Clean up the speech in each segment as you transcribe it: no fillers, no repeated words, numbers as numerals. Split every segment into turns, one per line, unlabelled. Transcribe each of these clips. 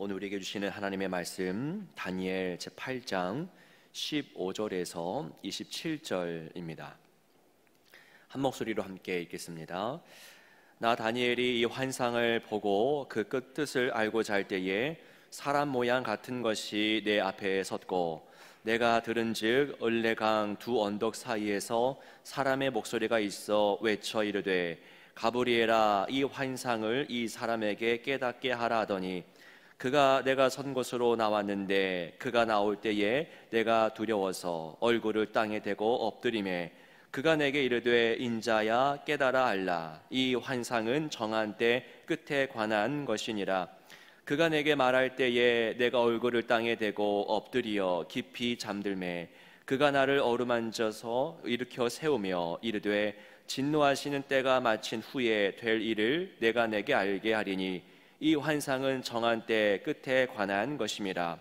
오늘 우리에게 주시는 하나님의 말씀 다니엘 제8장 15절에서 27절입니다. 한 목소리로 함께 읽겠습니다. 나 다니엘이 이 환상을 보고 그 끝뜻을 알고자 할 때에 사람 모양 같은 것이 내 앞에 섰고 내가 들은즉 을레강 두 언덕 사이에서 사람의 목소리가 있어 외쳐 이르되 가브리엘아 이 환상을 이 사람에게 깨닫게 하라 하더니 그가 내가 선 곳으로 나왔는데 그가 나올 때에 내가 두려워서 얼굴을 땅에 대고 엎드리매 그가 내게 이르되 인자야 깨달아 알라 이 환상은 정한 때 끝에 관한 것이니라. 그가 내게 말할 때에 내가 얼굴을 땅에 대고 엎드리어 깊이 잠들매 그가 나를 어루만져서 일으켜 세우며 이르되 진노하시는 때가 마친 후에 될 일을 내가 내게 알게 하리니 이 환상은 정한 때 끝에 관한 것임이라.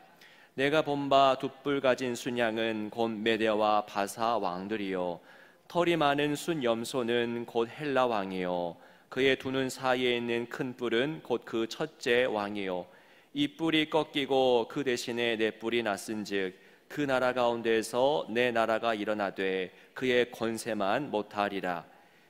내가 본 바 돛불 가진 순양은 곧 메대와 바사 왕들이요 털이 많은 순 염소는 곧 헬라 왕이요 그의 두 눈 사이에 있는 큰 뿔은 곧 그 첫째 왕이요 이 뿔이 꺾이고 그 대신에 내 뿔이 났은즉 그 나라 가운데에서 내 나라가 일어나되 그의 권세만 못하리라.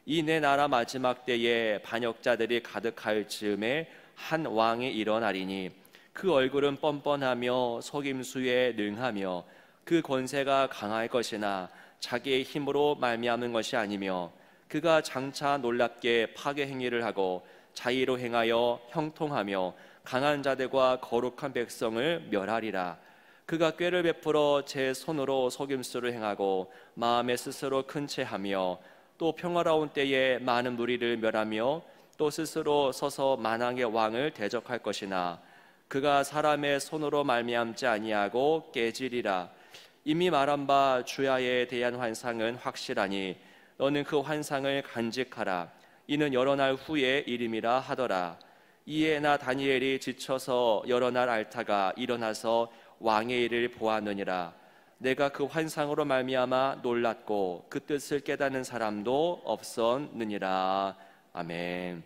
이 내 나라 마지막 때에 반역자들이 가득할 즈음에 한 왕이 일어나리니 그 얼굴은 뻔뻔하며 속임수에 능하며 그 권세가 강할 것이나 자기의 힘으로 말미암은 것이 아니며 그가 장차 놀랍게 파괴 행위를 하고 자의로 행하여 형통하며 강한 자들과 거룩한 백성을 멸하리라. 그가 꾀를 베풀어 제 손으로 속임수를 행하고 마음에 스스로 큰 채하며 또 평화로운 때에 많은 무리를 멸하며 또 스스로 서서 만왕의 왕을 대적할 것이나 그가 사람의 손으로 말미암지 아니하고 깨지리라. 이미 말한 바 주야에 대한 환상은 확실하니 너는 그 환상을 간직하라. 이는 여러 날 후의 일임이라 하더라. 이에 나 다니엘이 지쳐서 여러 날 앓다가 일어나서 왕의 일을 보았느니라. 내가 그 환상으로 말미암아 놀랐고 그 뜻을 깨닫는 사람도 없었느니라. 아멘.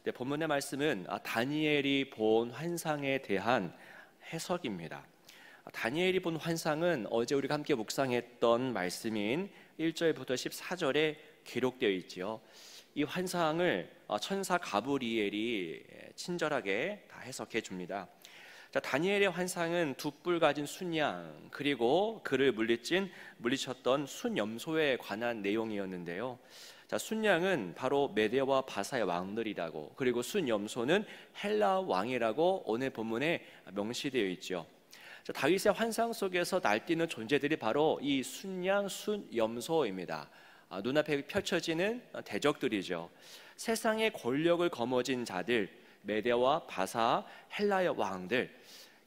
네, 본문의 말씀은 다니엘이 본 환상에 대한 해석입니다. 다니엘이 본 환상은 어제 우리가 함께 묵상했던 말씀인 1절부터 14절에 기록되어 있지요. 이 환상을 천사 가브리엘이 친절하게 다 해석해 줍니다. 자, 다니엘의 환상은 두 뿔 가진 순양 그리고 그를 물리쳤던 순염소에 관한 내용이었는데요. 자, 순양은 바로 메대와 바사의 왕들이라고, 그리고 순염소는 헬라 왕이라고 오늘 본문에 명시되어 있죠. 자, 다윗의 환상 속에서 날뛰는 존재들이 바로 이 순양, 순염소입니다. 눈앞에 펼쳐지는 대적들이죠. 세상의 권력을 거머쥔 자들, 메대와 바사, 헬라의 왕들,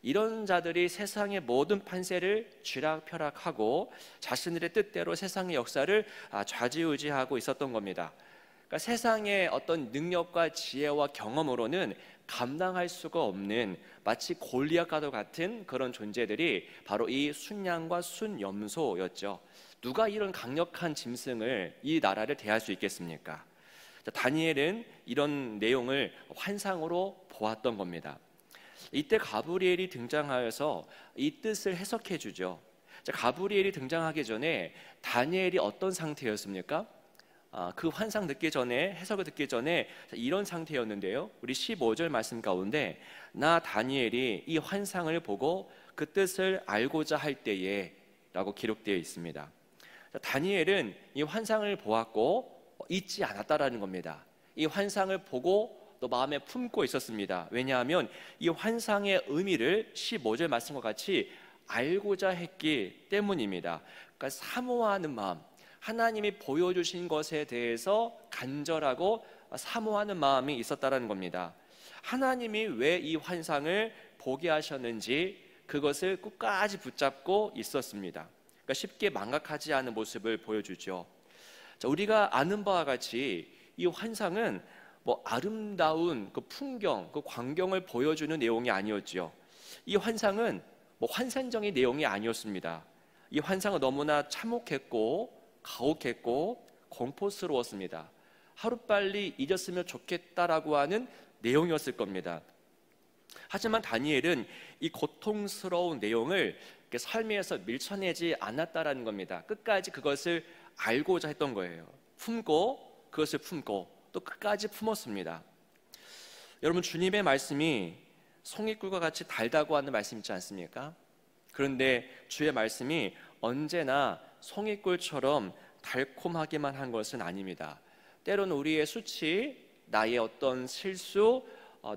이런 자들이 세상의 모든 판세를 쥐락펴락하고 자신들의 뜻대로 세상의 역사를 좌지우지하고 있었던 겁니다. 그러니까 세상의 어떤 능력과 지혜와 경험으로는 감당할 수가 없는 마치 골리앗과도 같은 그런 존재들이 바로 이 순양과 순염소였죠. 누가 이런 강력한 짐승을 이 나라를 대할 수 있겠습니까? 다니엘은 이런 내용을 환상으로 보았던 겁니다. 이때 가브리엘이 등장하여서 이 뜻을 해석해 주죠. 가브리엘이 등장하기 전에 다니엘이 어떤 상태였습니까? 그 환상 듣기 전에, 해석을 듣기 전에 이런 상태였는데요. 우리 15절 말씀 가운데 나 다니엘이 이 환상을 보고 그 뜻을 알고자 할 때에 라고 기록되어 있습니다. 다니엘은 이 환상을 보았고 잊지 않았다라는 겁니다. 이 환상을 보고 또 마음에 품고 있었습니다. 왜냐하면 이 환상의 의미를 15절 말씀과 같이 알고자 했기 때문입니다. 그러니까 사모하는 마음, 하나님이 보여주신 것에 대해서 간절하고 사모하는 마음이 있었다는 겁니다. 하나님이 왜 이 환상을 보게 하셨는지 그것을 끝까지 붙잡고 있었습니다. 그러니까 쉽게 망각하지 않은 모습을 보여주죠. 자, 우리가 아는 바와 같이 이 환상은 아름다운 그 풍경, 그 광경을 보여주는 내용이 아니었죠. 이 환상은 환상적인 내용이 아니었습니다. 이 환상은 너무나 참혹했고 가혹했고 공포스러웠습니다. 하루빨리 잊었으면 좋겠다라고 하는 내용이었을 겁니다. 하지만 다니엘은 이 고통스러운 내용을 삶에서 밀쳐내지 않았다라는 겁니다. 끝까지 그것을 알고자 했던 거예요. 품고, 그것을 품고 또 끝까지 품었습니다. 여러분, 주님의 말씀이 송이꿀과 같이 달다고 하는 말씀 있지 않습니까? 그런데 주의 말씀이 언제나 송이꿀처럼 달콤하기만 한 것은 아닙니다. 때로는 우리의 수치, 나의 어떤 실수,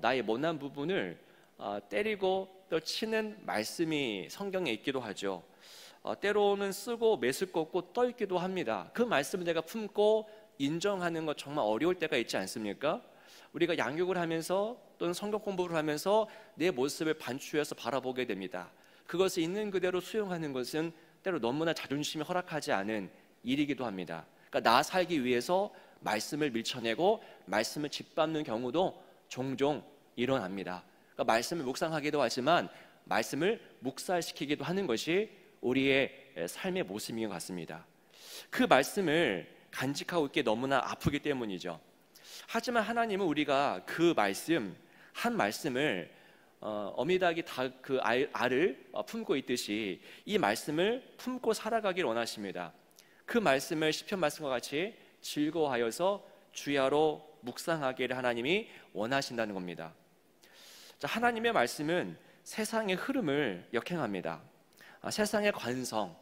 나의 못난 부분을 때리고 또 치는 말씀이 성경에 있기도 하죠. 때로는 쓰고 메스껍고 떠있기도 합니다. 그 말씀을 내가 품고 인정하는 것 정말 어려울 때가 있지 않습니까? 우리가 양육을 하면서 또는 성경 공부를 하면서 내 모습을 반추해서 바라보게 됩니다. 그것을 있는 그대로 수용하는 것은 때로 너무나 자존심이 허락하지 않은 일이기도 합니다. 그러니까 나 살기 위해서 말씀을 밀쳐내고 말씀을 짓밟는 경우도 종종 일어납니다. 그러니까 말씀을 묵상하기도 하지만 말씀을 묵살시키기도 하는 것이 우리의 삶의 모습인 것 같습니다. 그 말씀을 간직하고 있기에 너무나 아프기 때문이죠. 하지만 하나님은 우리가 그 말씀, 한 말씀을 어미닭이 그 알을 품고 있듯이 이 말씀을 품고 살아가길 원하십니다. 그 말씀을 시편 말씀과 같이 즐거워하여서 주야로 묵상하기를 하나님이 원하신다는 겁니다. 자, 하나님의 말씀은 세상의 흐름을 역행합니다. 세상의 관성,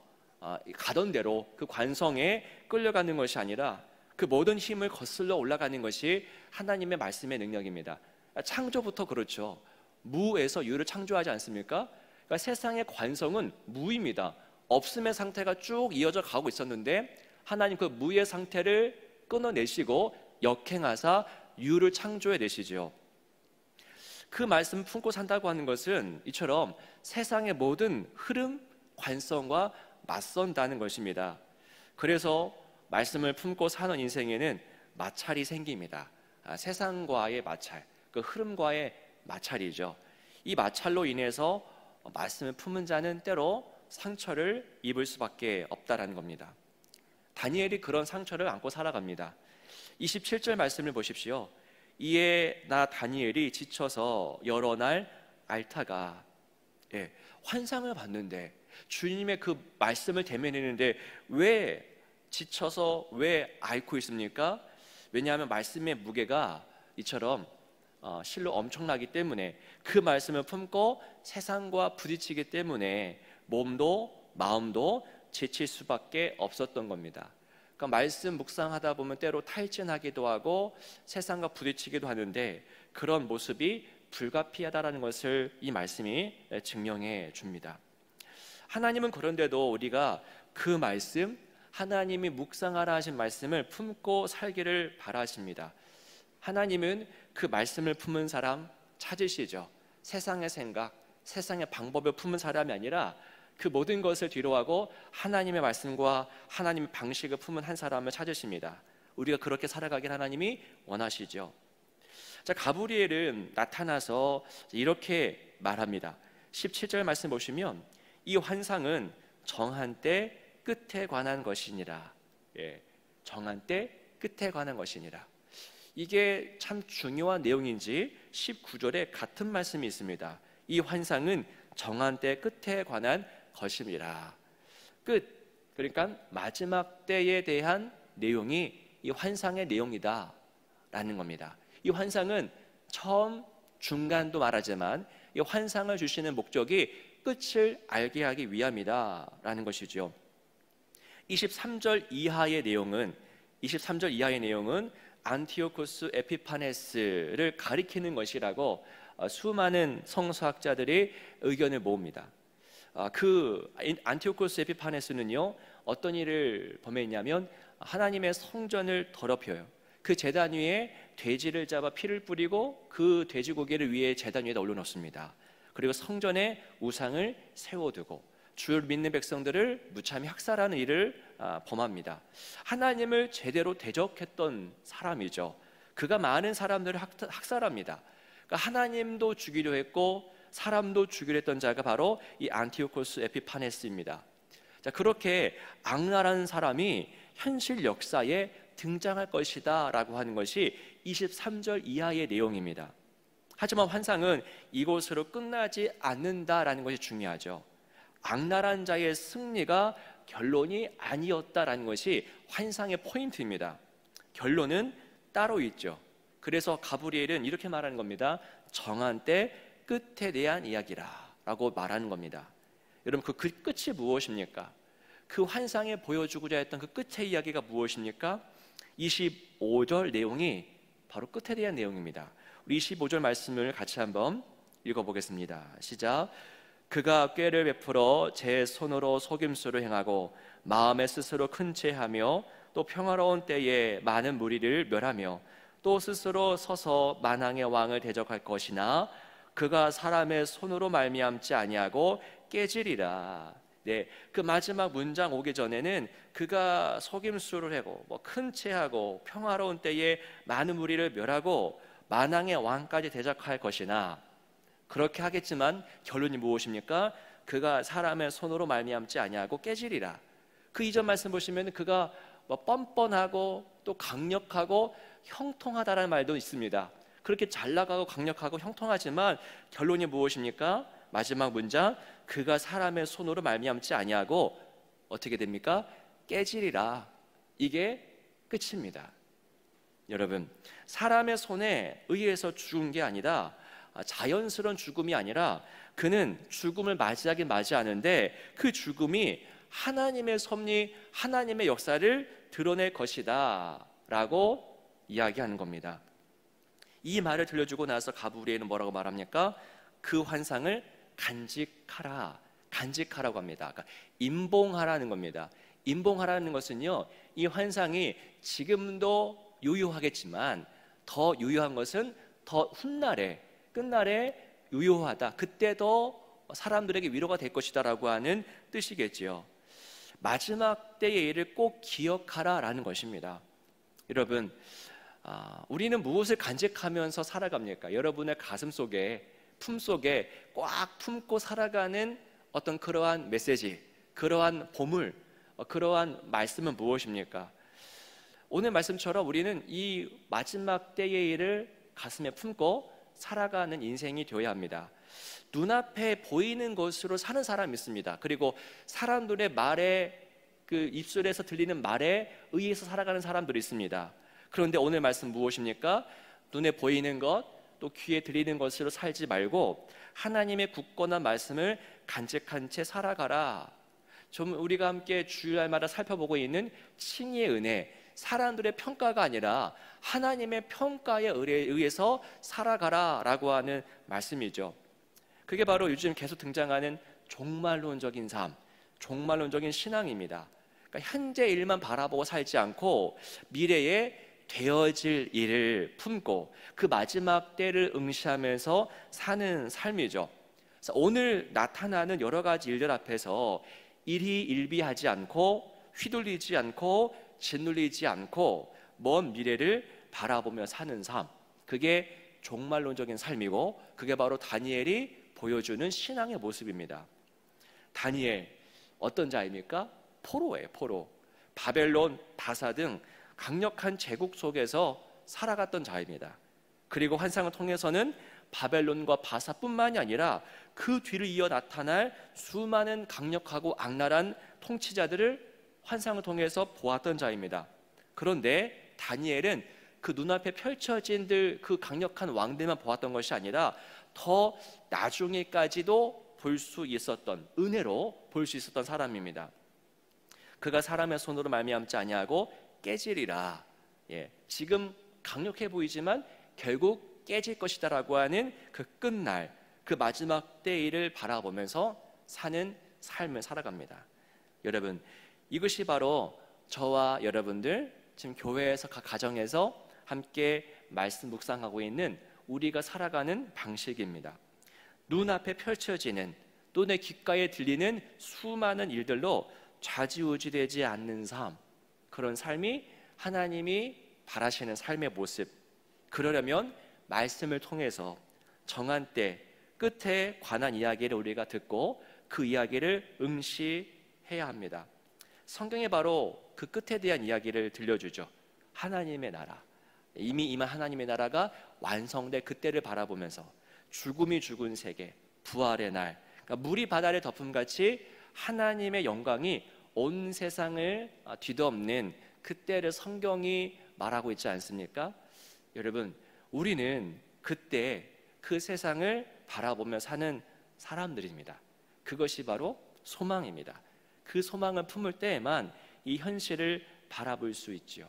가던 대로 그 관성에 끌려가는 것이 아니라 그 모든 힘을 거슬러 올라가는 것이 하나님의 말씀의 능력입니다. 창조부터 그렇죠. 무에서 유를 창조하지 않습니까? 그러니까 세상의 관성은 무입니다. 없음의 상태가 쭉 이어져 가고 있었는데 하나님 그 무의 상태를 끊어내시고 역행하사 유를 창조해 내시죠. 그 말씀 품고 산다고 하는 것은 이처럼 세상의 모든 흐름, 관성과 맞선다는 것입니다. 그래서 말씀을 품고 사는 인생에는 마찰이 생깁니다. 세상과의 마찰, 그 흐름과의 마찰이죠. 이 마찰로 인해서 말씀을 품은 자는 때로 상처를 입을 수밖에 없다라는 겁니다. 다니엘이 그런 상처를 안고 살아갑니다. 27절 말씀을 보십시오. 이에 나 다니엘이 지쳐서 여러 날 앓다가, 환상을 봤는데 주님의 그 말씀을 대면했는데 왜 지쳐서 왜 앓고 있습니까? 왜냐하면 말씀의 무게가 이처럼 실로 엄청나기 때문에, 그 말씀을 품고 세상과 부딪히기 때문에 몸도 마음도 지칠 수밖에 없었던 겁니다. 그러니까 말씀 묵상하다 보면 때로 탈진하기도 하고 세상과 부딪히기도 하는데 그런 모습이 불가피하다라는 것을 이 말씀이 증명해 줍니다. 하나님은 그런데도 우리가 그 말씀, 하나님이 묵상하라 하신 말씀을 품고 살기를 바라십니다. 하나님은 그 말씀을 품은 사람 찾으시죠. 세상의 생각, 세상의 방법을 품은 사람이 아니라 그 모든 것을 뒤로하고 하나님의 말씀과 하나님의 방식을 품은 한 사람을 찾으십니다. 우리가 그렇게 살아가길 하나님이 원하시죠. 자, 가브리엘은 나타나서 이렇게 말합니다. 17절 말씀 보시면 이 환상은 정한 때 끝에 관한 것이니라. 정한 때 끝에 관한 것이니라. 이게 참 중요한 내용인지 19절에 같은 말씀이 있습니다. 이 환상은 정한 때 끝에 관한 것이니라. 끝, 그러니까 마지막 때에 대한 내용이 이 환상의 내용이다 라는 겁니다. 이 환상은 처음, 중간도 말하지만 이 환상을 주시는 목적이 끝을 알게 하기 위함이다 라는 것이죠. 23절 이하의 내용은 안티오코스 에피파네스를 가리키는 것이라고 수많은 성서학자들이 의견을 모읍니다. 그 안티오코스 에피파네스는요, 어떤 일을 범했냐면 하나님의 성전을 더럽혀요. 그 제단 위에 돼지를 잡아 피를 뿌리고 그 돼지고기를 위에 제단 위에다 올려놓습니다. 그리고 성전에 우상을 세워두고 주를 믿는 백성들을 무참히 학살하는 일을 범합니다. 하나님을 제대로 대적했던 사람이죠. 그가 많은 사람들을 학살합니다. 그러니까 하나님도 죽이려 했고 사람도 죽이려 했던 자가 바로 이 안티오코스 에피파네스입니다. 자, 그렇게 악랄한 사람이 현실 역사에 등장할 것이다 라고 하는 것이 23절 이하의 내용입니다. 하지만 환상은 이곳으로 끝나지 않는다라는 것이 중요하죠. 악랄한 자의 승리가 결론이 아니었다라는 것이 환상의 포인트입니다. 결론은 따로 있죠. 그래서 가브리엘은 이렇게 말하는 겁니다. 정한 때 끝에 대한 이야기라 라고 말하는 겁니다. 여러분, 그 끝이 무엇입니까? 그 환상에 보여주고자 했던 그 끝의 이야기가 무엇입니까? 25절 내용이 바로 끝에 대한 내용입니다. 우리 25절 말씀을 같이 한번 읽어보겠습니다. 시작. 그가 꾀를 베풀어 제 손으로 속임수를 행하고 마음에 스스로 큰 체하며 또 평화로운 때에 많은 무리를 멸하며 또 스스로 서서 만왕의 왕을 대적할 것이나 그가 사람의 손으로 말미암지 아니하고 깨지리라. 네, 그 마지막 문장 오기 전에는 그가 속임수를 하고 큰 체하고 평화로운 때에 많은 무리를 멸하고 만왕의 왕까지 대적할 것이나, 그렇게 하겠지만 결론이 무엇입니까? 그가 사람의 손으로 말미암지 아니하고 깨지리라. 그 이전 말씀 보시면 그가 뻔뻔하고 또 강력하고 형통하다라는 말도 있습니다. 그렇게 잘 나가고 강력하고 형통하지만 결론이 무엇입니까? 마지막 문장, 그가 사람의 손으로 말미암지 아니하고 어떻게 됩니까? 깨지리라. 이게 끝입니다. 여러분, 사람의 손에 의해서 죽은 게 아니라, 자연스러운 죽음이 아니라 그는 죽음을 맞이하긴 맞이하는데 그 죽음이 하나님의 섭리, 하나님의 역사를 드러낼 것이다 라고 이야기하는 겁니다. 이 말을 들려주고 나서 가브리엘은 뭐라고 말합니까? 그 환상을 간직하라, 간직하라고 합니다. 그러니까 임봉하라는 겁니다. 임봉하라는 것은요, 이 환상이 지금도 유효하겠지만 더 유효한 것은 더 훗날에, 끝날에 유효하다, 그때 더 사람들에게 위로가 될 것이다 라고 하는 뜻이겠지요. 마지막 때의 일을 꼭 기억하라 라는 것입니다. 여러분, 우리는 무엇을 간직하면서 살아갑니까? 여러분의 가슴 속에, 품 속에 꽉 품고 살아가는 어떤 그러한 메시지, 그러한 보물, 그러한 말씀은 무엇입니까? 오늘 말씀처럼 우리는 이 마지막 때의 일을 가슴에 품고 살아가는 인생이 되어야 합니다. 눈앞에 보이는 것으로 사는 사람이 있습니다. 그리고 사람들의 말에, 그 입술에서 들리는 말에 의해서 살아가는 사람들이 있습니다. 그런데 오늘 말씀 무엇입니까? 눈에 보이는 것, 또 귀에 들리는 것으로 살지 말고 하나님의 굳건한 말씀을 간직한 채 살아가라. 좀 우리가 함께 주일날마다 살펴보고 있는 칭의의 은혜, 사람들의 평가가 아니라 하나님의 평가에 의해서 살아가라 라고 하는 말씀이죠. 그게 바로 요즘 계속 등장하는 종말론적인 삶, 종말론적인 신앙입니다. 그러니까 현재 일만 바라보고 살지 않고 미래에 되어질 일을 품고 그 마지막 때를 응시하면서 사는 삶이죠. 그래서 오늘 나타나는 여러 가지 일들 앞에서 일희일비하지 않고 휘둘리지 않고 짓눌리지 않고 먼 미래를 바라보며 사는 삶, 그게 종말론적인 삶이고 그게 바로 다니엘이 보여주는 신앙의 모습입니다. 다니엘 어떤 자입니까? 포로예요. 포로. 바벨론, 바사 등 강력한 제국 속에서 살아갔던 자입니다. 그리고 환상을 통해서는 바벨론과 바사뿐만이 아니라 그 뒤를 이어 나타날 수많은 강력하고 악랄한 통치자들을 환상을 통해서 보았던 자입니다. 그런데 다니엘은 그 눈앞에 펼쳐진 그 강력한 왕들만 보았던 것이 아니라 더 나중에까지도 볼 수 있었던, 은혜로 볼 수 있었던 사람입니다. 그가 사람의 손으로 말미암지 아니하고 깨지리라. 지금 강력해 보이지만 결국 깨질 것이다라고 하는 그 끝날, 그 마지막 때일을 바라보면서 사는 삶을 살아갑니다. 여러분, 이것이 바로 저와 여러분들 지금 교회에서 각 가정에서 함께 말씀 묵상하고 있는 우리가 살아가는 방식입니다. 눈앞에 펼쳐지는 또 내 귓가에 들리는 수많은 일들로 좌지우지되지 않는 삶, 그런 삶이 하나님이 바라시는 삶의 모습. 그러려면 말씀을 통해서 정한 때 끝에 관한 이야기를 우리가 듣고 그 이야기를 응시해야 합니다. 성경에 바로 그 끝에 대한 이야기를 들려주죠. 하나님의 나라, 이미 임한 하나님의 나라가 완성될 그때를 바라보면서 죽음이 죽은 세계, 부활의 날, 그러니까 물이 바다를 덮음같이 하나님의 영광이 온 세상을 뒤덮는 그때를 성경이 말하고 있지 않습니까? 여러분, 우리는 그때 그 세상을 바라보며 사는 사람들입니다. 그것이 바로 소망입니다. 그 소망을 품을 때에만 이 현실을 바라볼 수 있지요.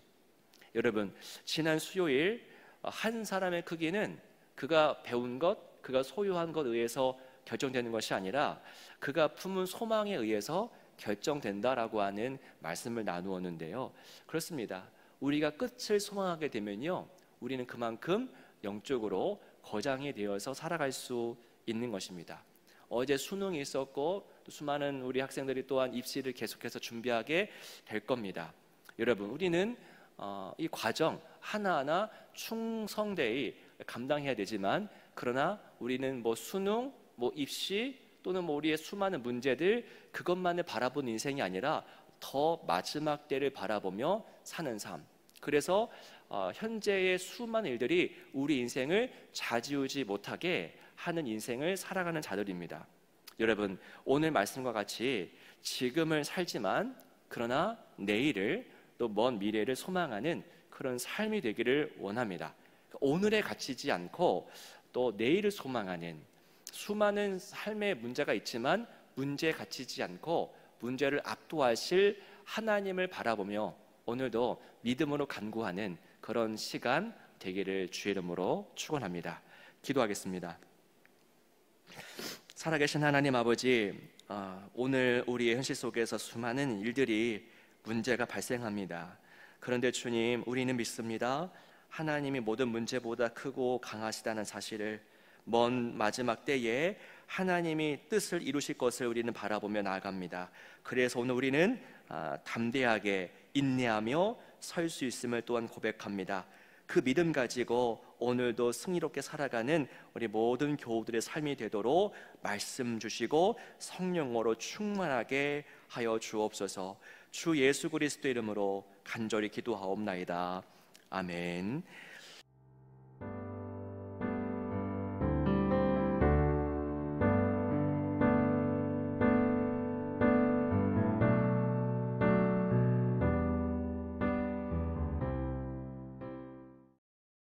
여러분, 지난 수요일 한 사람의 크기는 그가 배운 것, 그가 소유한 것에 의해서 결정되는 것이 아니라 그가 품은 소망에 의해서 결정된다라고 하는 말씀을 나누었는데요. 그렇습니다. 우리가 끝을 소망하게 되면요, 우리는 그만큼 영적으로 거장이 되어서 살아갈 수 있는 것입니다. 어제 수능이 있었고 또 수많은 우리 학생들이 또한 입시를 계속해서 준비하게 될 겁니다. 여러분, 우리는 이 과정 하나하나 충성되이 감당해야 되지만, 그러나 우리는 수능, 입시 또는 우리의 수많은 문제들, 그것만을 바라본 인생이 아니라 더 마지막 때를 바라보며 사는 삶. 그래서 현재의 수많은 일들이 우리 인생을 좌지우지 못하게 하는 인생을 살아가는 자들입니다. 여러분, 오늘 말씀과 같이 지금을 살지만 그러나 내일을, 또 먼 미래를 소망하는 그런 삶이 되기를 원합니다. 오늘에 갇히지 않고 또 내일을 소망하는, 수많은 삶의 문제가 있지만 문제에 갇히지 않고 문제를 압도하실 하나님을 바라보며 오늘도 믿음으로 간구하는 그런 시간 되기를 주의 이름으로 축원합니다. 기도하겠습니다. 살아계신 하나님 아버지, 오늘 우리의 현실 속에서 수많은 일들이, 문제가 발생합니다. 그런데 주님, 우리는 믿습니다. 하나님이 모든 문제보다 크고 강하시다는 사실을, 먼 마지막 때에 하나님이 뜻을 이루실 것을 우리는 바라보며 나아갑니다. 그래서 오늘 우리는 담대하게 인내하며 설 수 있음을 또한 고백합니다. 그 믿음 가지고 오늘도 승리롭게 살아가는 우리 모든 교우들의 삶이 되도록 말씀 주시고 성령으로 충만하게 하여 주옵소서. 주 예수 그리스도 이름으로 간절히 기도하옵나이다. 아멘.